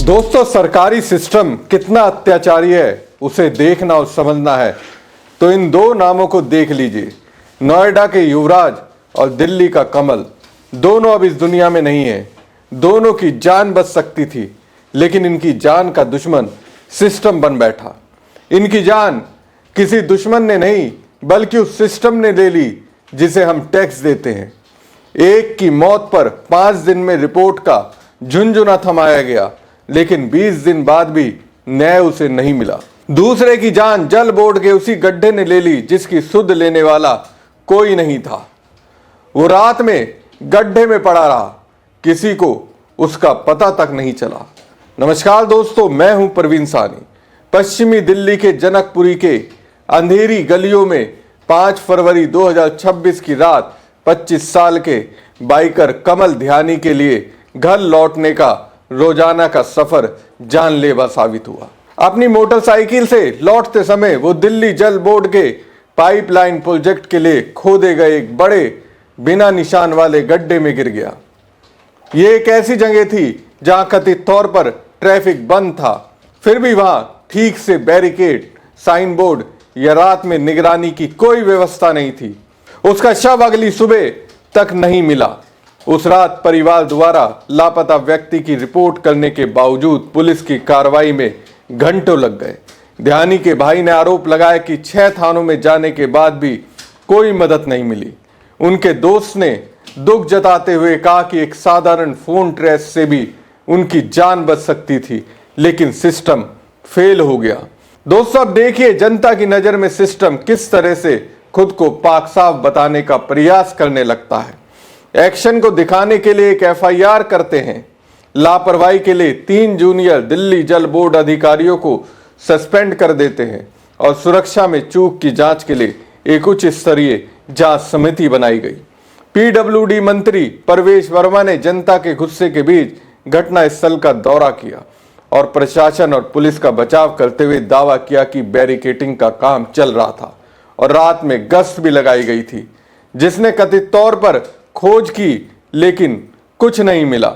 दोस्तों, सरकारी सिस्टम कितना अत्याचारी है उसे देखना और समझना है तो इन दो नामों को देख लीजिए। नोएडा के युवराज और दिल्ली का कमल, दोनों अब इस दुनिया में नहीं है। दोनों की जान बच सकती थी, लेकिन इनकी जान का दुश्मन सिस्टम बन बैठा। इनकी जान किसी दुश्मन ने नहीं बल्कि उस सिस्टम ने ले ली जिसे हम टैक्स देते हैं। एक की मौत पर 5 दिन में रिपोर्ट का झुनझुना थमाया गया, लेकिन 20 दिन बाद भी न्याय उसे नहीं मिला। दूसरे की जान जल बोर्ड के उसी गड्ढे ने ले ली जिसकी सुध लेने वाला कोई नहीं था। वो रात में गड्ढे में पड़ा रहा, किसी को उसका पता तक नहीं चला। नमस्कार दोस्तों, मैं हूं प्रवीण सानी। पश्चिमी दिल्ली के जनकपुरी के अंधेरी गलियों में 5 फरवरी 2026 की रात 25 साल के बाइकर कमल ध्यानी के लिए घर लौटने का रोजाना का सफर जानलेवा साबित हुआ। अपनी मोटरसाइकिल से लौटते समय वो दिल्ली जल बोर्ड के पाइपलाइन प्रोजेक्ट के लिए खोदे गए एक बड़े बिना निशान वाले गड्ढे में गिर गया। ये एक ऐसी जगह थी जहां कथित तौर पर ट्रैफिक बंद था, फिर भी वहां ठीक से बैरिकेड, साइन बोर्ड या रात में निगरानी की कोई व्यवस्था नहीं थी। उसका शव अगली सुबह तक नहीं मिला। उस रात परिवार द्वारा लापता व्यक्ति की रिपोर्ट करने के बावजूद पुलिस की कार्रवाई में घंटों लग गए। ध्यानी के भाई ने आरोप लगाया कि 6 थानों में जाने के बाद भी कोई मदद नहीं मिली। उनके दोस्त ने दुख जताते हुए कहा कि एक साधारण फोन ट्रेस से भी उनकी जान बच सकती थी, लेकिन सिस्टम फेल हो गया। दोस्तों, अब देखिए जनता की नजर में सिस्टम किस तरह से खुद को पाक साफ बताने का प्रयास करने लगता है। एक्शन को दिखाने के लिए एक FIR करते हैं। लापरवाही के लिए 3 जूनियर दिल्ली जल बोर्ड अधिकारियों को सस्पेंड कर देते हैं और सुरक्षा में चूक की जांच के लिए एक उच्च स्तरीय जांच समिति बनाई गई। PWD मंत्री परवेश वर्मा ने जनता के गुस्से के बीच घटनास्थल का दौरा किया और प्रशासन और पुलिस का बचाव करते हुए दावा किया कि बैरिकेडिंग का काम चल रहा था और रात में गश्त भी लगाई गई थी, जिसने कथित तौर पर खोज की, लेकिन कुछ नहीं मिला।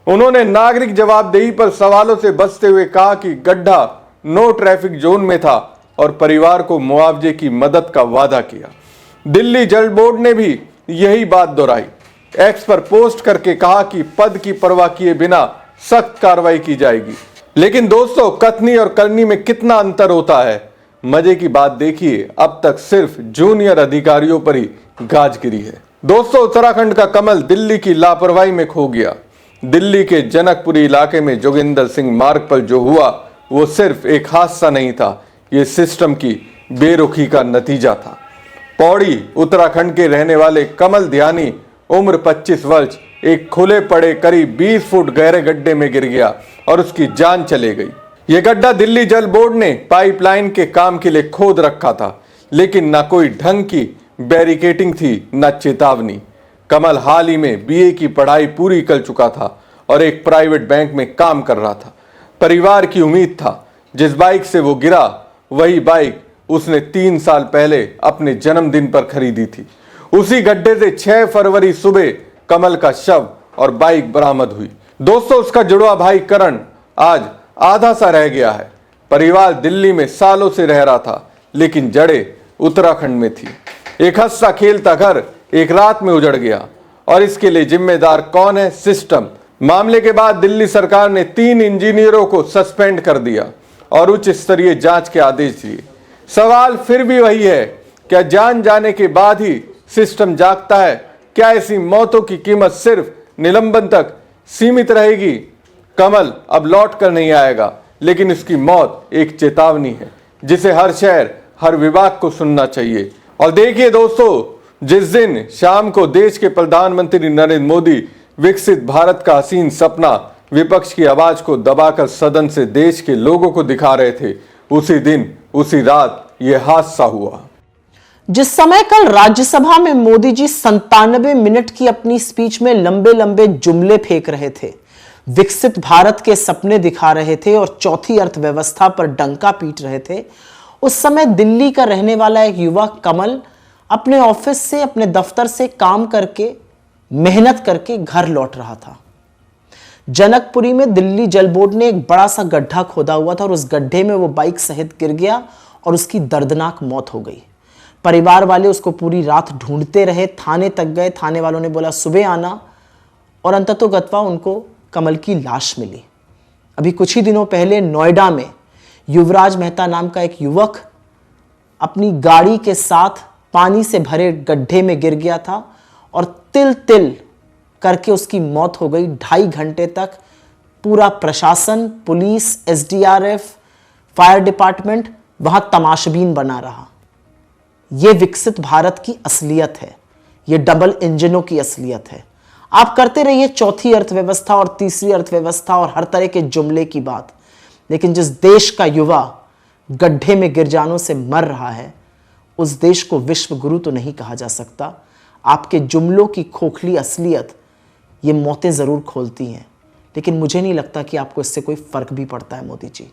उन्होंने नागरिक जवाबदेही पर सवालों से बचते हुए कहा कि गड्ढा नो ट्रैफिक जोन में था और परिवार को मुआवजे की मदद का वादा किया। दिल्ली जल बोर्ड ने भी यही बात दोहराई, एक्स पर पोस्ट करके कहा कि पद की परवाह किए बिना सख्त कार्रवाई की जाएगी। लेकिन दोस्तों, कथनी और करनी में कितना अंतर होता है। मजे की बात देखिए, अब तक सिर्फ जूनियर अधिकारियों पर ही गाज गिरी है। दोस्तों, उत्तराखंड का कमल दिल्ली की लापरवाही में खो गया। दिल्ली के जनकपुरी इलाके में जोगिंदर सिंह मार्ग पर जो हुआ वो सिर्फ एक हादसा नहीं था, ये सिस्टम की बेरुखी का नतीजा था। पौड़ी उत्तराखंड के रहने वाले कमल ध्यानी उम्र 25 वर्ष एक खुले पड़े करीब 20 फुट गहरे गड्ढे में गिर गया और उसकी जान चले गई। यह गड्ढा दिल्ली जल बोर्ड ने पाइपलाइन के काम के लिए खोद रखा था, लेकिन न कोई ढंग की बैरिकेडिंग थी न चेतावनी। कमल हाल ही में BA की पढ़ाई पूरी कर चुका था और एक प्राइवेट बैंक में काम कर रहा था। परिवार की उम्मीद था जिस बाइक से वो गिरा वही बाइक उसने 3 साल पहले अपने जन्मदिन पर खरीदी थी। उसी गड्ढे से 6 फरवरी सुबह कमल का शव और बाइक बरामद हुई। दोस्तों, उसका जुड़वा भाई करण आज आधा सा रह गया है। परिवार दिल्ली में सालों से रह रहा था, लेकिन जड़ें उत्तराखंड में थी। एक हंसता खेलता घर एक रात में उजड़ गया और इसके लिए जिम्मेदार कौन है? सिस्टम। मामले के बाद दिल्ली सरकार ने 3 इंजीनियरों को सस्पेंड कर दिया और उच्च स्तरीय जांच के आदेश दिए। सवाल फिर भी वही है, क्या जान जाने के बाद ही सिस्टम जागता है? क्या ऐसी मौतों की कीमत सिर्फ निलंबन तक सीमित रहेगी? कमल अब लौट कर नहीं आएगा, लेकिन उसकी मौत एक चेतावनी है जिसे हर शहर, हर विभाग को सुनना चाहिए। और देखिए दोस्तों, जिस दिन शाम को देश के प्रधानमंत्री नरेंद्र मोदी विकसित भारत का हसीन सपना विपक्ष की आवाज को दबाकर सदन से देश के लोगों को दिखा रहे थे, उसी दिन उसी रात यह हादसा हुआ। जिस समय कल राज्यसभा में मोदी जी 97 मिनट की अपनी स्पीच में लंबे लंबे जुमले फेंक रहे थे, विकसित भारत के सपने दिखा रहे थे और चौथी अर्थव्यवस्था पर डंका पीट रहे थे, उस समय दिल्ली का रहने वाला एक युवा कमल अपने ऑफिस से, अपने दफ्तर से काम करके, मेहनत करके घर लौट रहा था। जनकपुरी में दिल्ली जल बोर्ड ने एक बड़ा सा गड्ढा खोदा हुआ था और उस गड्ढे में वो बाइक सहित गिर गया और उसकी दर्दनाक मौत हो गई। परिवार वाले उसको पूरी रात ढूंढते रहे, थाने तक गए, थाने वालों ने बोला सुबह आना, और अंततोगत्वा उनको कमल की लाश मिली। अभी कुछ ही दिनों पहले नोएडा में युवराज मेहता नाम का एक युवक अपनी गाड़ी के साथ पानी से भरे गड्ढे में गिर गया था और तिल तिल करके उसकी मौत हो गई। 2.5 घंटे तक पूरा प्रशासन, पुलिस, एसडीआरएफ, फायर डिपार्टमेंट वहां तमाशबीन बना रहा। यह विकसित भारत की असलियत है, यह डबल इंजनों की असलियत है। आप करते रहिए चौथी अर्थव्यवस्था और तीसरी अर्थव्यवस्था और हर तरह के जुमले की बात, लेकिन जिस देश का युवा गड्ढे में गिर जानों से मर रहा है, उस देश को विश्व गुरु तो नहीं कहा जा सकता। आपके जुमलों की खोखली असलियत ये मौतें जरूर खोलती हैं, लेकिन मुझे नहीं लगता कि आपको इससे कोई फर्क भी पड़ता है मोदी जी।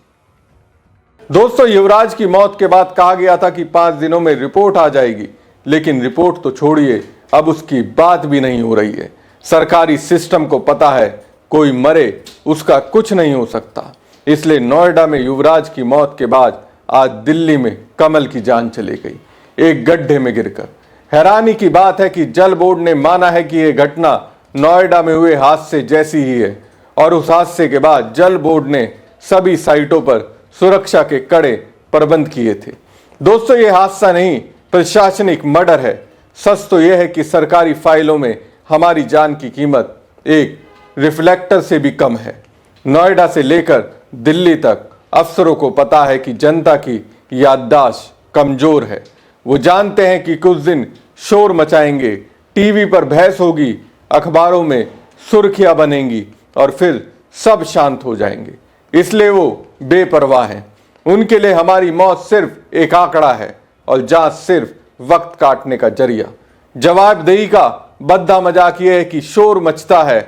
दोस्तों, युवराज की मौत के बाद कहा गया था कि 5 दिनों में रिपोर्ट आ जाएगी, लेकिन रिपोर्ट तो छोड़िए, अब उसकी बात भी नहीं हो रही है। सरकारी सिस्टम को पता है कोई मरे उसका कुछ नहीं हो सकता, इसलिए नोएडा में युवराज की मौत के बाद आज दिल्ली में कमल की जान चली गई, एक गड्ढे में गिरकर। हैरानी की बात है कि जल बोर्ड ने माना है कि यह घटना नोएडा में हुए हादसे जैसी ही है, और उस हादसे के बाद जल बोर्ड ने सभी साइटों पर सुरक्षा के कड़े प्रबंध किए थे। दोस्तों, यह हादसा नहीं, प्रशासनिक मर्डर है। सच तो यह है कि सरकारी फाइलों में हमारी जान की कीमत एक रिफ्लेक्टर से भी कम है। नोएडा से लेकर दिल्ली तक अफसरों को पता है कि जनता की याददाश्त कमजोर है। वो जानते हैं कि कुछ दिन शोर मचाएंगे, टीवी पर बहस होगी, अखबारों में सुर्खियां बनेंगी और फिर सब शांत हो जाएंगे, इसलिए वो बेपरवाह हैं। उनके लिए हमारी मौत सिर्फ एक आंकड़ा है और जांच सिर्फ वक्त काटने का जरिया। जवाबदेही का बद्दा मजाक यह है कि शोर मचता है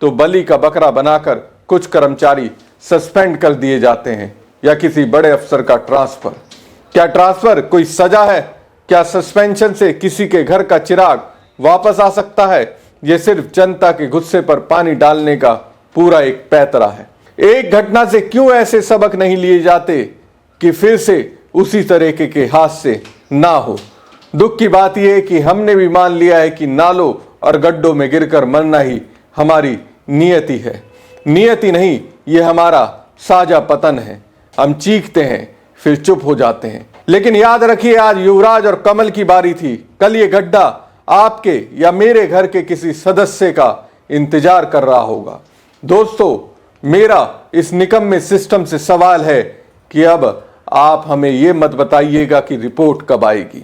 तो बलि का बकरा बनाकर कुछ कर्मचारी सस्पेंड कर दिए जाते हैं या किसी बड़े अफसर का ट्रांसफर। क्या ट्रांसफर कोई सजा है? क्या सस्पेंशन से किसी के घर का चिराग वापस आ सकता है? यह सिर्फ जनता के गुस्से पर पानी डालने का पूरा एक पैतरा है। एक घटना से क्यों ऐसे सबक नहीं लिए जाते कि फिर से उसी तरीके के हादसे ना हो? दुख की बात यह है कि हमने भी मान लिया है कि नालों और गड्ढों में गिरकर मरना ही हमारी नियति है। नियति नहीं, यह हमारा साझा पतन है। हम चीखते हैं फिर चुप हो जाते हैं। लेकिन याद रखिए, आज युवराज और कमल की बारी थी, कल ये गड्ढा आपके या मेरे घर के किसी सदस्य का इंतजार कर रहा होगा। दोस्तों, मेरा इस निकम्मे सिस्टम से सवाल है कि अब आप हमें यह मत बताइएगा कि रिपोर्ट कब आएगी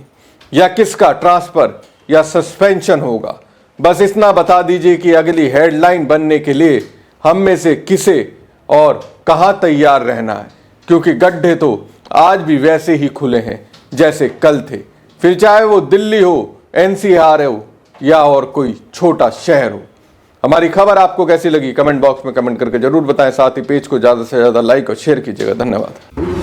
या किसका ट्रांसफर या सस्पेंशन होगा। बस इतना बता दीजिए कि अगली हेडलाइन बनने के लिए हम में से किसे और कहां तैयार रहना है, क्योंकि गड्ढे तो आज भी वैसे ही खुले हैं जैसे कल थे, फिर चाहे वो दिल्ली हो, एनसीआर हो या और कोई छोटा शहर हो। हमारी खबर आपको कैसी लगी कमेंट बॉक्स में कमेंट करके जरूर बताएं। साथ ही पेज को ज्यादा से ज्यादा लाइक और शेयर कीजिएगा। धन्यवाद।